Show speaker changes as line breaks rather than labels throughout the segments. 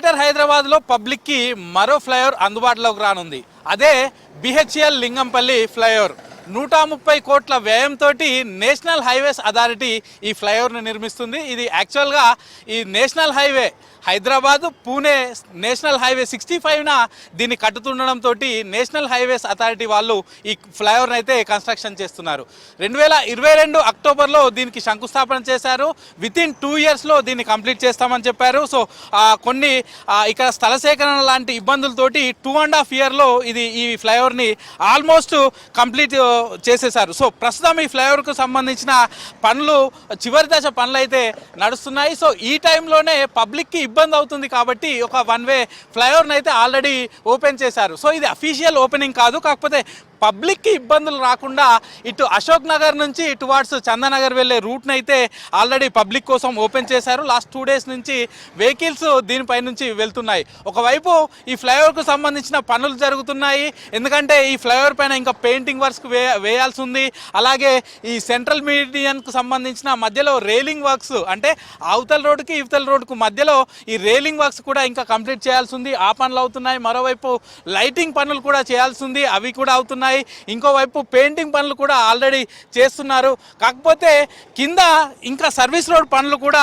Greater హైదరాబాద్లో పబ్లిక్కి మరో ఫ్లైఓవర్ అందుబాటులోకి రానుంది. అదే బిహెచ్ఎల్ లింగంపల్లి ఫ్లైఓవర్. 130 కోట్ల వ్యయంతో నేషనల్ హైవేస్ అథారిటీ ఈ ఫ్లైఓవర్ని నిర్మిస్తుంది. ఇది యాక్చువల్గా ఈ national highway Hyderabad Pune national highway 65న దీన్ని కట్టుతుండడంతో నేషనల్ హైవేస్ అథారిటీ వాళ్ళు ఈ ఫ్లైఓవర్ని అయితే కన్స్ట్రక్షన్ చేస్తున్నారు. 2022 అక్టోబర్లో దీనికి శంకుస్థాపన చేశారు. వితిన్ 2 ఇయర్స్లో దీన్ని కంప్లీట్ చేస్తామని చెప్పారు. సో కొన్ని ఇక్కడ స్థల సేకరణ లాంటి ఇబ్బందులతోటి 2.5 ఇయర్లో ఈ ఫ్లైఓవర్ని ఆల్మోస్ట్ కంప్లీట్ చేసేశారు. సో ప్రస్తుతం ఈ ఫ్లైఓవర్కు సంబంధించిన పనులు చివరి దశ పనులు అయితే నడుస్తున్నాయి. సో ఈ టైంలోనే పబ్లిక్కి ఇబ్బంది అవుతుంది కాబట్టి ఒక 1 వే ఫ్లైఓవర్ని అయితే ఆల్రెడీ ఓపెన్ చేశారు. సో ఇది అఫీషియల్ ఓపెనింగ్ కాదు, కాకపోతే పబ్లిక్కి ఇబ్బందులు రాకుండా ఇటు అశోక్ నగర్ నుంచి టువార్డ్స్ చందానగర్ వెళ్ళే రూట్ని అయితే ఆల్రెడీ పబ్లిక్ కోసం ఓపెన్ చేశారు. లాస్ట్ 2 డేస్ నుంచి వెహికల్స్ దీనిపై నుంచి వెళ్తున్నాయి. ఒకవైపు ఈ ఫ్లైఓవర్కు సంబంధించిన పనులు జరుగుతున్నాయి, ఎందుకంటే ఈ ఫ్లైఓవర్ పైన ఇంకా పెయింటింగ్ వర్క్స్ వేయాల్సి ఉంది. అలాగే ఈ సెంట్రల్ మీడియన్కు సంబంధించిన మధ్యలో రేలింగ్ వర్క్స్, అంటే అవతల రోడ్డుకి ఇవతల రోడ్డుకు మధ్యలో ఈ రేలింగ్ వర్క్స్ కూడా ఇంకా కంప్లీట్ చేయాల్సి ఉంది. ఆ పనులు అవుతున్నాయి. మరోవైపు లైటింగ్ పనులు కూడా చేయాల్సి ఉంది, అవి కూడా అవుతున్నాయి. ఇంకోవైపు పెయింటింగ్ పనులు కూడా ఆల్రెడీ చేస్తున్నారు. కాకపోతే కింద ఇంకా సర్వీస్ రోడ్ పనులు కూడా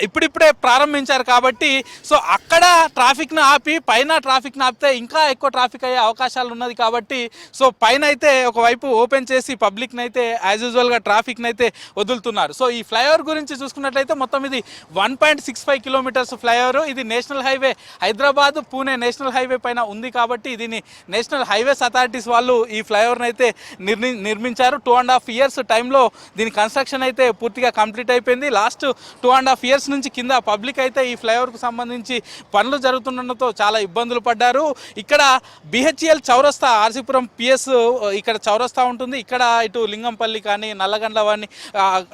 ఇప్పుడిప్పుడే ప్రారంభించారు కాబట్టి సో అక్కడ ట్రాఫిక్ను ఆపి పైన ట్రాఫిక్ను ఆపితే ఇంకా ఎక్కువ ట్రాఫిక్ అయ్యే అవకాశాలు ఉన్నది కాబట్టి సో పైన అయితే ఒకవైపు ఓపెన్ చేసి పబ్లిక్ని అయితే యాజ్ యూజువల్గా ట్రాఫిక్ని అయితే వదులుతున్నారు. సో ఈ ఫ్లైఓవర్ గురించి చూసుకున్నట్లయితే మొత్తం ఇది 1.65 కిలోమీటర్స్ ఫ్లైఓవర్. ఇది national highway Hyderabad Pune national highway పైన ఉంది కాబట్టి దీన్ని నేషనల్ హైవేస్ అథారిటీస్ వాళ్ళు ఈ ఫ్లైఓవర్ని అయితే నిర్మించారు. 2.5 ఇయర్స్ టైంలో దీని కన్స్ట్రక్షన్ అయితే పూర్తిగా కంప్లీట్ అయిపోయింది. లాస్ట్ 2.5 ఇయర్స్ నుంచి కింద పబ్లిక్ అయితే ఈ ఫ్లైఓవర్కు సంబంధించి పనులు జరుగుతుండడంతో చాలా ఇబ్బందులు పడ్డారు. ఇక్కడ బిహెచ్ఎల్ చౌరస్తా ఆర్సీపురం పిఎస్ ఇక్కడ చౌరస్తా ఉంటుంది. ఇక్కడ ఇటు లింగంపల్లి కానీ నల్లగండ్ల వాడిని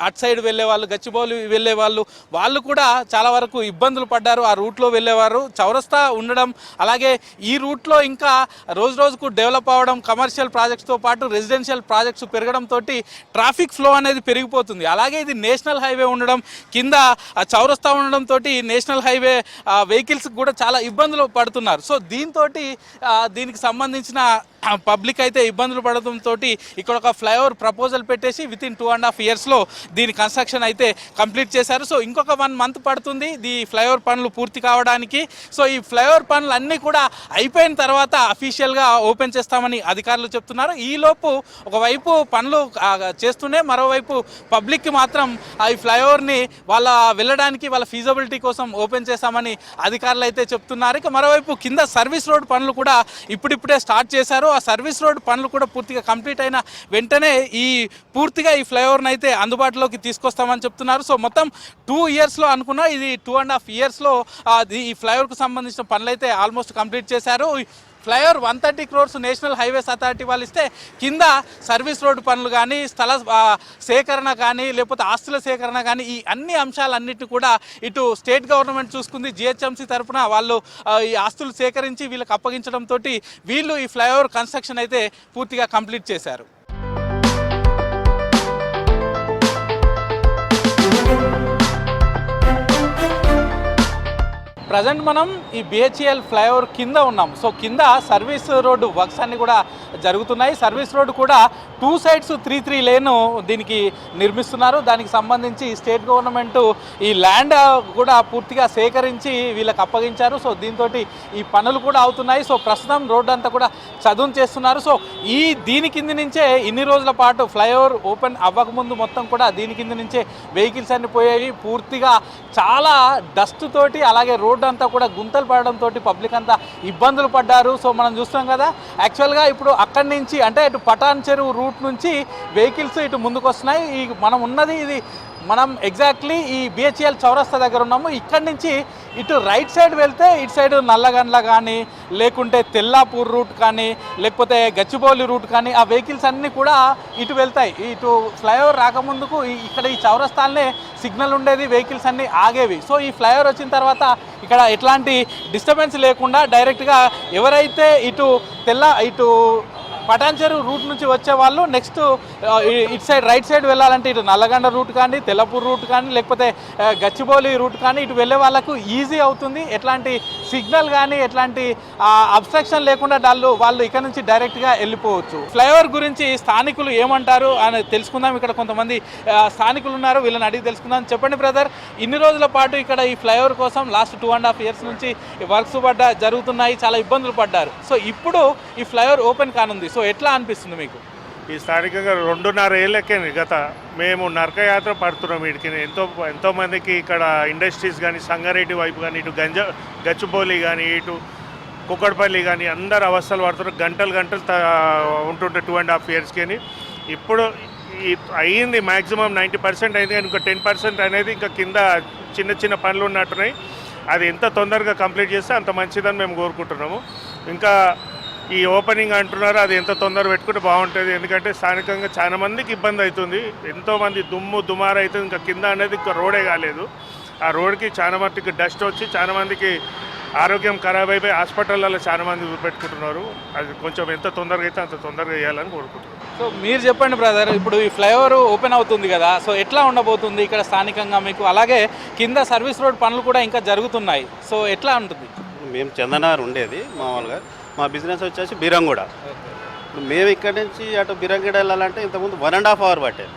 అటు సైడ్ వెళ్ళే వాళ్ళు, గచ్చిబౌలి వెళ్ళే వాళ్ళు కూడా చాలా వరకు ఇబ్బందులు పడ్డారు. ఆ రూట్లో వెళ్ళేవారు. చౌరస్తా ఉండడం, అలాగే ఈ రూట్లో ఇంకా రోజు రోజుకు డెవలప్ అవ్వడం, కమర్షియల్ ప్రాజెక్ట్స్తో పాటు రెసిడెన్షియల్ ప్రాజెక్ట్స్ పెరగడంతో ట్రాఫిక్ ఫ్లో అనేది పెరిగిపోతుంది. అలాగే ఇది నేషనల్ హైవే ఉండడం, కింద చౌరస్తా ఉండడంతో నేషనల్ హైవే వెహికల్స్ కూడా చాలా ఇబ్బందులు పడుతున్నారు. సో దీనికి సంబంధించిన పబ్లిక్ అయితే ఇబ్బందులు పడడంతో ఇక్కడ ఒక ఫ్లైఓవర్ ప్రపోజల్ పెట్టేసి వితిన్ 2.5 ఇయర్స్లో దీని కన్స్ట్రక్షన్ అయితే కంప్లీట్ చేశారు. సో ఇంకొక 1 మంత్ పడుతుంది ఈ ఫ్లైఓవర్ పనులు పూర్తి కావడానికి. సో ఈ ఫ్లైఓవర్ పనులు అన్నీ కూడా అయిపోయిన తర్వాత అఫీషియల్గా ఓపెన్ చేస్తామని అధికారులు చెప్తున్నారు. ఈలోపు ఒకవైపు పనులు చేస్తూనే మరోవైపు పబ్లిక్కి మాత్రం ఈ ఫ్లైఓవర్ని వెళ్ళడానికి వాళ్ళ ఫీజబిలిటీ కోసం ఓపెన్ చేస్తామని అధికారులు అయితే చెప్తున్నారు. ఇక మరోవైపు కింద సర్వీస్ రోడ్ పనులు కూడా ఇప్పుడిప్పుడే స్టార్ట్ చేశారు. ఆ సర్వీస్ రోడ్ పనులు కూడా పూర్తిగా కంప్లీట్ అయిన వెంటనే పూర్తిగా ఈ ఫ్లైఓవర్ని అయితే అందుబాటులోకి తీసుకొస్తామని చెప్తున్నారు. సో మొత్తం 2 ఇయర్స్లో అనుకున్నా, ఇది 2.5 ఇయర్స్లో ఈ ఫ్లైఓవర్కు సంబంధించిన పనులు అయితే ఆల్మోస్ట్ కంప్లీట్ చేశారు. Flyover 130 crores national highways authority వాళ్ళు ఇస్తే కింద సర్వీస్ రోడ్డు పనులు కానీ, స్థల సేకరణ కానీ, లేకపోతే ఆస్తుల సేకరణ కానీ, ఈ అన్ని అంశాలన్నింటినీ కూడా ఇటు స్టేట్ గవర్నమెంట్ చూసుకుంది. జిహెచ్ఎంసీ తరఫున వాళ్ళు ఈ ఆస్తులు సేకరించి వీళ్ళకి అప్పగించడంతో వీళ్ళు ఈ ఫ్లైఓవర్ కన్స్ట్రక్షన్ అయితే పూర్తిగా కంప్లీట్ చేశారు. ప్రజెంట్ మనం ఈ బిహెచ్ఎల్ ఫ్లైఓవర్ కింద ఉన్నాం. సో కింద సర్వీస్ రోడ్డు వర్క్స్ అన్నీ కూడా జరుగుతున్నాయి. సర్వీస్ రోడ్డు కూడా 2 sides 3 లేన్ దీనికి నిర్మిస్తున్నారు. దానికి సంబంధించి స్టేట్ గవర్నమెంట్ ఈ ల్యాండ్ కూడా పూర్తిగా సేకరించి వీళ్ళకి అప్పగించారు. సో దీంతో ఈ పనులు కూడా అవుతున్నాయి. సో ప్రస్తుతం రోడ్డు అంతా కూడా చదును చేస్తున్నారు. సో దీని కింద నుంచే ఇన్ని రోజుల పాటు ఫ్లైఓవర్ ఓపెన్ అవ్వకముందు మొత్తం కూడా దీని కింద నుంచే వెహికల్స్ అన్ని పోయాయి. పూర్తిగా చాలా డస్ట్ తోటి, అలాగే రోడ్డు అంతా కూడా గుంతలు పడడంతో పబ్లిక్ అంతా ఇబ్బందులు పడ్డారు. సో మనం చూస్తాం కదా, యాక్చువల్గా ఇప్పుడు అక్కడి నుంచి అంటే ఇటు పటాన్ చెరువు రూట్ నుంచి వెహికల్స్ ఇటు ముందుకు వస్తున్నాయి. మనం ఉన్నది మనం ఎగ్జాక్ట్లీ ఈ బిహెచ్ఎల్ చౌరస్తా దగ్గర ఉన్నాము. ఇక్కడి నుంచి ఇటు రైట్ సైడ్ వెళ్తే ఇటు సైడ్ నల్లగండ్ల కానీ, లేకుంటే తెల్లాపూర్ రూట్ కానీ, లేకపోతే గచ్చిబౌలి రూట్ కానీ ఆ వెహికల్స్ అన్నీ కూడా ఇటు వెళ్తాయి. ఇటు ఫ్లైఓవర్ రాకముందుకు ఇక్కడ ఈ చౌరస్తాలనే సిగ్నల్ ఉండేది, వెహికల్స్ అన్నీ ఆగేవి. సో ఈ ఫ్లైఓవర్ వచ్చిన తర్వాత ఇక్కడ ఎట్లాంటి డిస్టర్బెన్స్ లేకుండా డైరెక్ట్గా ఎవరైతే ఇటు పటాన్చెరు రూట్ నుంచి వచ్చే వాళ్ళు నెక్స్ట్ ఇటు సైడ్ రైట్ సైడ్ వెళ్ళాలంటే ఇటు నల్లగండ రూట్ కానీ తెల్లపూర్ రూట్ కానీ లేకపోతే గచ్చిబౌలి రూట్ కానీ ఇటు వెళ్ళే వాళ్ళకు ఈజీ అవుతుంది. ఎట్లాంటి సిగ్నల్ కానీ ఎట్లాంటి అబ్స్ట్రక్షన్ లేకుండా వాళ్ళు ఇక్కడ నుంచి డైరెక్ట్గా వెళ్ళిపోవచ్చు. ఫ్లైఓవర్ గురించి స్థానికులు ఏమంటారు అని తెలుసుకుందాం. ఇక్కడ కొంతమంది స్థానికులు ఉన్నారు, వీళ్ళని అడిగి తెలుసుకుందాం. చెప్పండి బ్రదర్, ఇన్ని రోజుల పాటు ఇక్కడ ఈ ఫ్లైఓవర్ కోసం లాస్ట్ 2.5 years నుంచి వర్క్స్ జరుగుతున్నాయి, చాలా ఇబ్బందులు పడ్డారు. సో ఇప్పుడు ఈ ఫ్లైఓవర్ ఓపెన్ కానుంది. సో ఎట్లా అనిపిస్తుంది మీకు?
ఈ స్థానికంగా 2.5 ఏళ్ళకే గత మేము నరకయాత్ర పడుతున్నాం. వీటికి ఎంతోమందికి ఇక్కడ ఇండస్ట్రీస్ కానీ సంగారెడ్డి వైపు కానీ ఇటు గచ్చిబౌలి కానీ ఇటు కుక్కడపల్లి కానీ అందరు అవస్థలు పడుతున్నారు. గంటలు ఉంటుంటే 2.5 yearsకి. ఇప్పుడు అయ్యింది మ్యాక్సిమం 90% అయింది, కానీ ఇంకా 10% అనేది ఇంకా కింద చిన్న చిన్న పనులు ఉన్నట్టున్నాయి. అది ఎంత తొందరగా కంప్లీట్ చేస్తే అంత మంచిదని మేము కోరుకుంటున్నాము. ఇంకా ఈ ఓపెనింగ్ అంటున్నారు, అది ఎంత తొందరగా పెట్టుకుంటే బాగుంటుంది. ఎందుకంటే స్థానికంగా చాలా మందికి ఇబ్బంది అవుతుంది, ఎంతోమంది దుమారు అవుతుంది. ఇంకా కింద అనేది ఇంకా రోడే కాలేదు. ఆ రోడ్కి చాలా మందికి డస్ట్ వచ్చి చాలా మందికి ఆరోగ్యం ఖరాబ్ అయిపోయి హాస్పిటల్లో చాలా మంది పెట్టుకుంటున్నారు. అది కొంచెం ఎంత తొందరగా అయితే అంత తొందరగా వేయాలని కోరుకుంటున్నాను.
సో మీరు చెప్పండి బ్రదర్, ఇప్పుడు ఈ ఫ్లైఓవర్ ఓపెన్ అవుతుంది కదా, సో ఎట్లా ఉండబోతుంది ఇక్కడ స్థానికంగా మీకు? అలాగే కింద సర్వీస్ రోడ్ పనులు కూడా ఇంకా జరుగుతున్నాయి, సో ఎట్లా ఉంటుంది?
మేము చందనార్ ఉండేది మామూలుగా, మా బిజినెస్ వచ్చేసి బిరంగూడ. ఇప్పుడు మేము ఇక్కడ నుంచి అటు బిరంగూడ వెళ్ళాలంటే ఇంతకుముందు 1.5 hour పట్టేది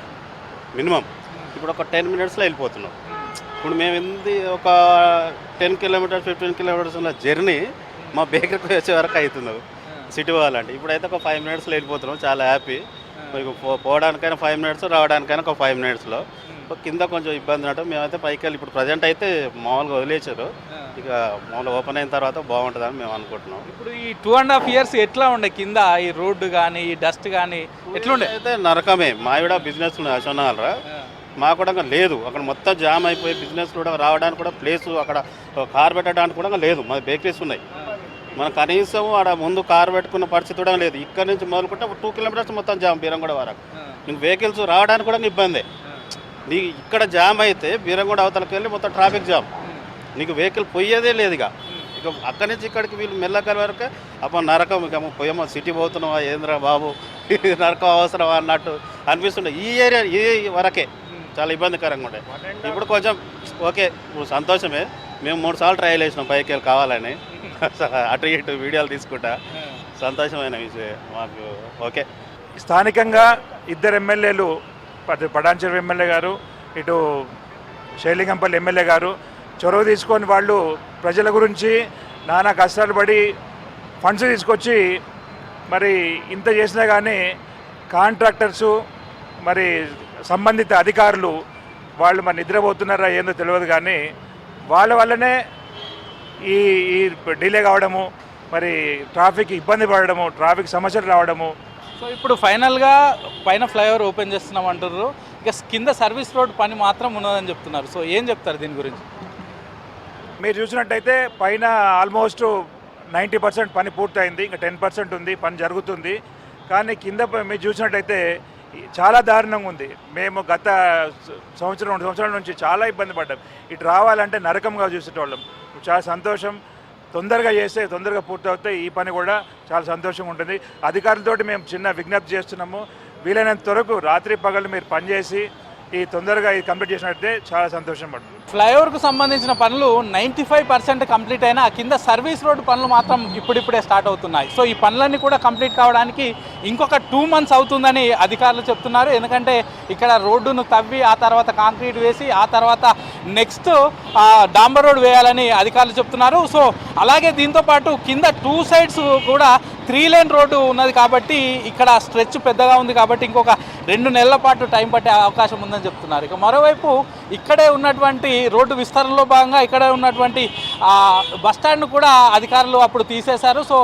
మినిమం. ఇప్పుడు ఒక 10 minutesలో వెళ్ళిపోతున్నాం. ఇప్పుడు మేము ఒక 10 kilometers 15 kilometers ఉన్న జర్నీ మా బేకరీకి వచ్చే వరకు అవుతుంది సిటీ పోవాలంటే. ఇప్పుడైతే ఒక 5 minutesలో వెళ్ళిపోతున్నాం, చాలా హ్యాపీ. మీకు పోవడానికైనా 5 minutes, రావడానికైనా ఒక 5 minutesలో. కింద కొంచెం ఇబ్బంది ఉన్నట్టు మేమైతే పైకి వెళ్ళి ఇప్పుడు ప్రజెంట్ అయితే మామూలుగా వదిలేశారు. ఇక మామూలుగా ఓపెన్ అయిన తర్వాత బాగుంటుందని మేము అనుకుంటున్నాం.
ఇప్పుడు ఈ 2.5 years ఎట్లా ఉండే కింద ఈ రోడ్డు కానీ ఈ డస్ట్ కానీ ఎట్లుండే?
అయితే నరకమే. మా కూడా బిజినెస్ ఉన్నాయి అశోనాలరా, మాకు కూడా లేదు. అక్కడ మొత్తం జామ్ అయిపోయి బిజినెస్ కూడా రావడానికి కూడా ప్లేస్, అక్కడ కార్ పెట్టడానికి కూడా లేదు. మా బేకరీస్ ఉన్నాయి, మన కనీసం ఆడ ముందు కార్ పెట్టుకున్న పరిస్థితి కూడా లేదు. ఇక్కడ నుంచి మొదలుకుంటే 2 kilometers మొత్తం జామ్ బీరంగూడ వరకు. నీకు వెహికల్స్ రావడానికి కూడా ఇబ్బంది. నీకు ఇక్కడ జామ్ అయితే బీరంగూడ అవతలకి వెళ్ళి మొత్తం ట్రాఫిక్ జామ్, నీకు వెహికల్ పోయేదే లేదు. ఇక అక్కడి నుంచి ఇక్కడికి వీళ్ళు మెల్లకల వరకు అప్పుడు నరకం. ఇక పోయేమో సిటీ పోతున్నావా ఏంద్రా బాబు, నరకం అవసరమా అన్నట్టు అనిపిస్తుండే. ఈ ఏరియా ఈ వరకే చాలా ఇబ్బందికరంగా ఉండే. ఇప్పుడు కొంచెం ఓకే, ఇప్పుడు సంతోషమే. మేము 3 సార్లు ట్రయల్ చేసినాం పైకి వెళ్ళి కావాలని, అటు ఇటు వీడియోలు తీసుకుంటా. సంతోషమైన విషయం మాకు. ఓకే,
స్థానికంగా 2 ఎమ్మెల్యేలు, పటాన్చెరు ఎమ్మెల్యే గారు, ఇటు షేలింగంపల్లి ఎమ్మెల్యే గారు చొరవ తీసుకొని వాళ్ళు ప్రజల గురించి నానా కష్టాలు పడి ఫండ్స్ తీసుకొచ్చి మరి ఇంత చేసినా కానీ కాంట్రాక్టర్సు మరి సంబంధిత అధికారులు వాళ్ళు మరి నిద్రపోతున్నారా ఏందో తెలియదు, కానీ వాళ్ళ వల్లనే ఈ డిలే కావడము, మరి ట్రాఫిక్ ఇబ్బంది పడడము, ట్రాఫిక్ సమస్యలు రావడము.
సో ఇప్పుడు ఫైనల్గా పైన ఫ్లైఓవర్ ఓపెన్ చేస్తున్నాం అంటున్నారు, ఇక కింద సర్వీస్ రోడ్ పని మాత్రం ఉన్నదని చెప్తున్నారు. సో ఏం చెప్తారు దీని గురించి?
మీరు చూసినట్టయితే పైన ఆల్మోస్ట్ 90% పని పూర్తయింది, ఇంకా 10% ఉంది, పని జరుగుతుంది. కానీ కింద మీరు చూసినట్టయితే చాలా దారుణంగా ఉంది. మేము గత 2 సంవత్సరాల నుంచి చాలా ఇబ్బంది పడ్డాం. ఇటు రావాలంటే నరకంగా చూసేటోళ్ళం. చాలా సంతోషం, తొందరగా చేస్తే తొందరగా పూర్తవుతే ఈ పని కూడా చాలా సంతోషంగా ఉంటుంది. అధికారులతోటి మేము చిన్న విజ్ఞప్తి చేస్తున్నాము, వీలైనంత వరకు రాత్రి పగలు మీరు పనిచేసి ఈ తొందరగా ఇది కంప్లీట్ చేసినట్టే చాలా సంతోషం పడుతుంది.
ఫ్లైఓవర్కు సంబంధించిన పనులు 95% కంప్లీట్ అయినా కింద సర్వీస్ రోడ్డు పనులు మాత్రం ఇప్పుడిప్పుడే స్టార్ట్ అవుతున్నాయి. సో ఈ పనులన్నీ కూడా కంప్లీట్ కావడానికి ఇంకొక 2 months అవుతుందని అధికారులు చెప్తున్నారు. ఎందుకంటే ఇక్కడ రోడ్డును తవ్వి ఆ తర్వాత కాంక్రీట్ వేసి ఆ తర్వాత నెక్స్ట్ డాంబర్ రోడ్ వేయాలని అధికారులు చెప్తున్నారు. సో అలాగే దీంతోపాటు కింద 2 sides కూడా 3 lane రోడ్డు ఉన్నది కాబట్టి ఇక్కడ స్ట్రెచ్ పెద్దగా ఉంది కాబట్టి ఇంకొక 2 నెలల పాటు టైం పట్టే అవకాశం ఉందని చెప్తున్నారు. ఇక మరోవైపు ఇక్కడే ఉన్నటువంటి రోడ్డు విస్తరణలో భాగంగా ఇక్కడే ఉన్నటువంటి బస్టాండ్ను కూడా అధికారులు అప్పుడు తీసేశారు. సో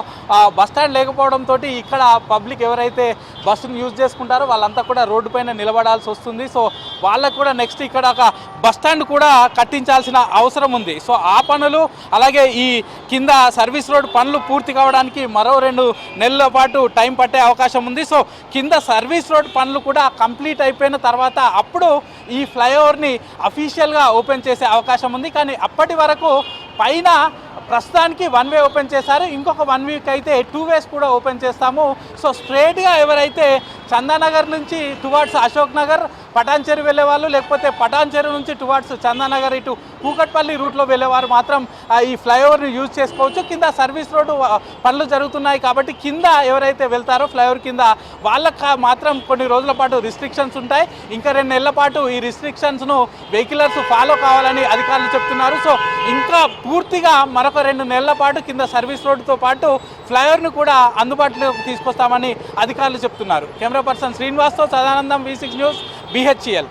బస్టాండ్ లేకపోవడంతో ఇక్కడ పబ్లిక్ ఎవరైతే బస్సును యూజ్ చేసుకుంటారో వాళ్ళంతా కూడా రోడ్డు పైన నిలబడాల్సి వస్తుంది. సో వాళ్ళకు కూడా నెక్స్ట్ ఇక్కడ ఒక బస్టాండ్ కూడా కట్టించాల్సిన అవసరం ఉంది. సో ఆ పనులు అలాగే ఈ కింద సర్వీస్ రోడ్ పనులు పూర్తి కావడానికి మరో 2 నెలల పాటు టైం పట్టే అవకాశం ఉంది. సో కింద సర్వీస్ రోడ్ పనులు కూడా కంప్లీట్ అయిపోయిన తర్వాత అప్పుడు ఈ ఫ్లైఓవర్ని అఫీషియల్గా ఓపెన్ చేసే అవకాశం ఉంది. కానీ అప్పటి వరకు పైన ప్రస్తుతానికి 1 వే ఓపెన్ చేశారు. ఇంకొక 1 వీక్ అయితే 2 వేస్ కూడా ఓపెన్ చేస్తాము. సో స్ట్రేట్గా ఎవరైతే చందానగర్ నుంచి టువార్డ్స్ అశోక్ నగర్ పటాన్ చెరు వెళ్ళేవాళ్ళు, లేకపోతే పటాన్ చెరు నుంచి టువార్డ్స్ చందానగర్ ఇటు కూకట్పల్లి రూట్లో వెళ్ళేవారు మాత్రం ఈ ఫ్లైఓవర్ని యూజ్ చేసుకోవచ్చు. కింద సర్వీస్ రోడ్డు పనులు జరుగుతున్నాయి కాబట్టి కింద ఎవరైతే వెళ్తారో ఫ్లైఓవర్ కింద వాళ్ళకి మాత్రం కొన్ని రోజుల పాటు రిస్ట్రిక్షన్స్ ఉంటాయి. ఇంకా 2 నెలల పాటు ఈ రిస్ట్రిక్షన్స్ను వెహికలర్స్ ఫాలో కావాలని అధికారులు చెప్తున్నారు. సో ఇంకా పూర్తిగా మరొక 2 నెలల పాటు కింద సర్వీస్ రోడ్డుతో పాటు ఫ్లైఓవర్ను కూడా అందుబాటులోకి తీసుకొస్తామని అధికారులు చెప్తున్నారు. కెమెరా పర్సన్ శ్రీనివాస్తో సదానందం, V6 న్యూస్, BHEL.